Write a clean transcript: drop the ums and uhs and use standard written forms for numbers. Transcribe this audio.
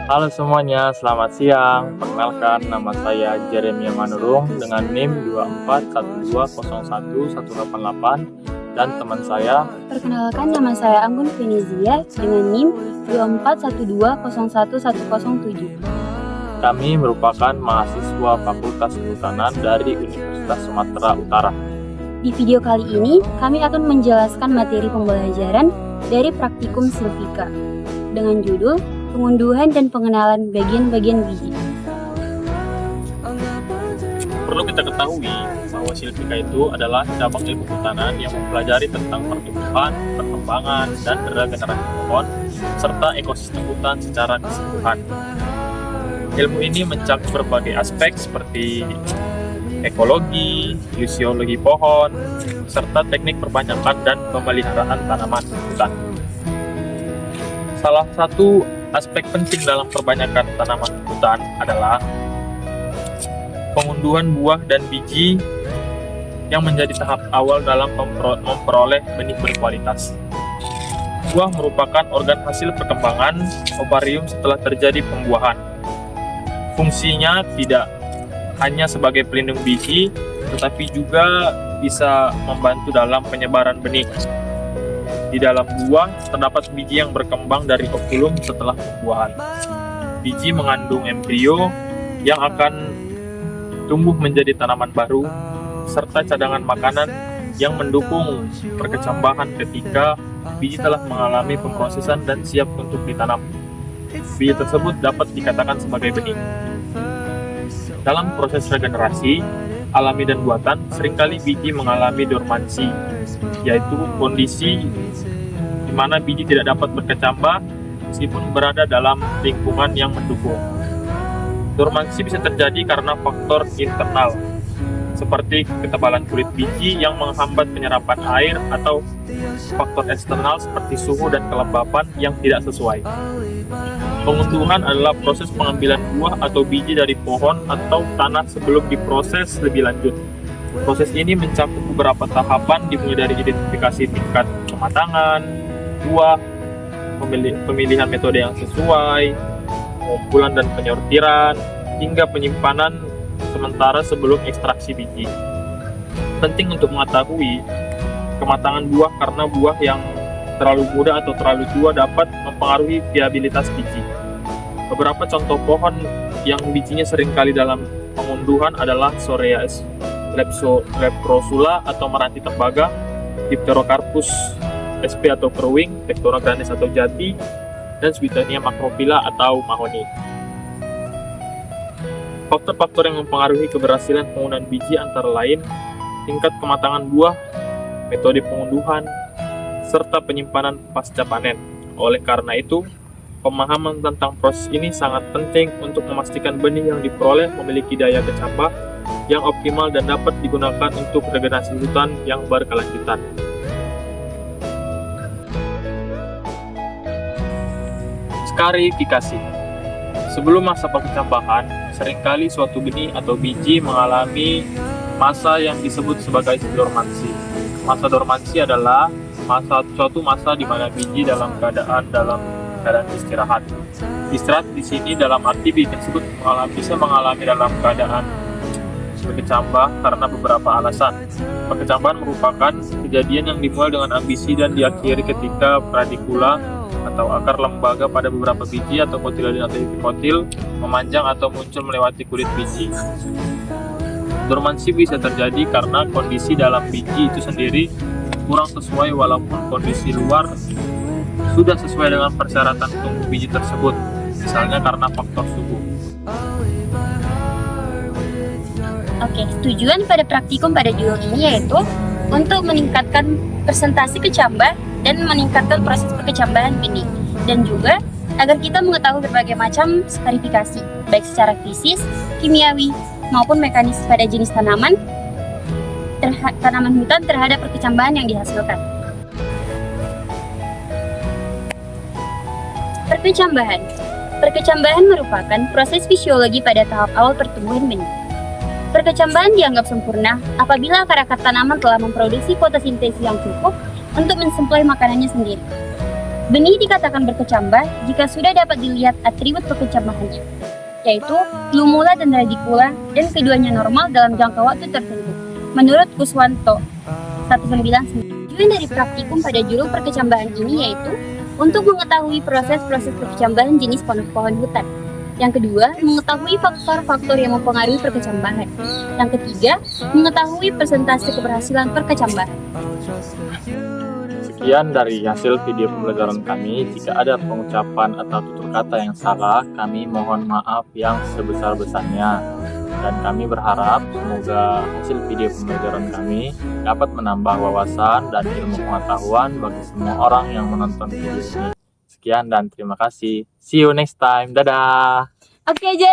Halo semuanya, selamat siang. Perkenalkan, nama saya Jeremia Manurung dengan NIM 2412011188 dan teman saya. Perkenalkan, nama saya Anggun Venezia dengan NIM 2412011107. Kami merupakan mahasiswa Fakultas Kehutanan dari Universitas Sumatera Utara. Di video kali ini, kami akan menjelaskan materi pembelajaran dari Praktikum Silvika dengan judul Pengunduhan dan Pengenalan Bagian-bagian Biji. Perlu kita ketahui bahwa Silvika itu adalah cabang ilmu kehutanan yang mempelajari tentang pertumbuhan, perkembangan, dan regenerasi pohon, serta ekosistem hutan secara keseluruhan. Ilmu ini mencakup berbagai aspek seperti ekologi, fisiologi pohon, serta teknik perbanyakan dan pemeliharaan tanaman hutan. Salah satu aspek penting dalam perbanyakan tanaman hutan adalah pengunduhan buah dan biji yang menjadi tahap awal dalam memperoleh benih berkualitas. Buah merupakan organ hasil perkembangan ovarium setelah terjadi pembuahan. Fungsinya tidak hanya sebagai pelindung biji, tetapi juga bisa membantu dalam penyebaran benih. Di dalam buah terdapat biji yang berkembang dari okulum setelah pembuahan. Biji mengandung embrio yang akan tumbuh menjadi tanaman baru, serta cadangan makanan yang mendukung perkecambahan ketika biji telah mengalami pemrosesan dan siap untuk ditanam. Biji tersebut dapat dikatakan sebagai benih. Dalam proses regenerasi, alami dan buatan, seringkali biji mengalami dormansi, yaitu kondisi di mana biji tidak dapat berkecambah meskipun berada dalam lingkungan yang mendukung. Dormansi bisa terjadi karena faktor internal, seperti ketebalan kulit biji yang menghambat penyerapan air atau faktor eksternal seperti suhu dan kelembapan yang tidak sesuai. Pengunduhan adalah proses pengambilan buah atau biji dari pohon atau tanah sebelum diproses lebih lanjut. Proses ini mencakup beberapa tahapan dimulai dari identifikasi tingkat kematangan buah, pemilihan metode yang sesuai, pengumpulan dan penyortiran, hingga penyimpanan sementara sebelum ekstraksi biji. Penting untuk mengetahui kematangan buah karena buah yang terlalu muda atau terlalu tua dapat mempengaruhi viabilitas biji. Beberapa contoh pohon yang bijinya seringkali dalam pengunduhan adalah Soreas leprosula atau meranti tembaga, Dipterocarpus sp atau keruing, Tectora grandis atau jati, dan Swietenia macrophylla atau mahoni. Faktor-faktor yang mempengaruhi keberhasilan penggunaan biji antara lain tingkat kematangan buah, metode pengunduhan, serta penyimpanan pasca panen. Oleh karena itu, pemahaman tentang proses ini sangat penting untuk memastikan benih yang diperoleh memiliki daya kecambah yang optimal dan dapat digunakan untuk regenerasi hutan yang berkelanjutan. Skarifikasi. Sebelum masa perkecambahan, seringkali suatu benih atau biji mengalami masa yang disebut sebagai dormansi. Masa dormansi adalah suatu masa di mana biji dalam keadaan istirahat. Istirahat di sini dalam arti biji tersebut bisa mengalami dalam keadaan berkecambah karena beberapa alasan. Perkecambahan merupakan kejadian yang dimulai dengan ambisi dan diakhiri ketika radikula atau akar lembaga pada beberapa biji atau kotiledon atau epikotil memanjang atau muncul melewati kulit biji. Dormansi bisa terjadi karena kondisi dalam biji itu sendiri kurang sesuai walaupun kondisi luar sudah sesuai dengan persyaratan tumbuh biji tersebut, misalnya karena faktor suhu. Oke, tujuan pada praktikum pada judul ini yaitu untuk meningkatkan presentasi kecambah dan meningkatkan proses perkecambahan benih, dan juga agar kita mengetahui berbagai macam skarifikasi, baik secara fisis, kimiawi, maupun mekanis pada jenis tanaman hutan terhadap perkecambahan yang dihasilkan. Perkecambahan merupakan proses fisiologi pada tahap awal pertumbuhan benih. Perkecambahan dianggap sempurna apabila akar-akar tanaman telah memproduksi fotosintesis yang cukup untuk mensuplai makanannya sendiri. Benih dikatakan berkecambah jika sudah dapat dilihat atribut berkecambahannya, yaitu lumula dan radicula, dan keduanya normal dalam jangka waktu tertentu. Menurut Kuswanto 199, tujuan dari praktikum pada juru perkecambahan ini yaitu untuk mengetahui proses-proses perkecambahan jenis pohon hutan. Yang kedua, mengetahui faktor-faktor yang mempengaruhi perkecambahan. Yang ketiga, mengetahui persentase keberhasilan perkecambahan. Sekian dari hasil video pembelajaran kami. Jika ada pengucapan atau tutur kata yang salah, kami mohon maaf yang sebesar-besarnya. Dan kami berharap semoga hasil video pembelajaran kami dapat menambah wawasan dan ilmu pengetahuan bagi semua orang yang menonton video ini. Sekian dan terima kasih. See you next time. Dadah! Oke, Jer.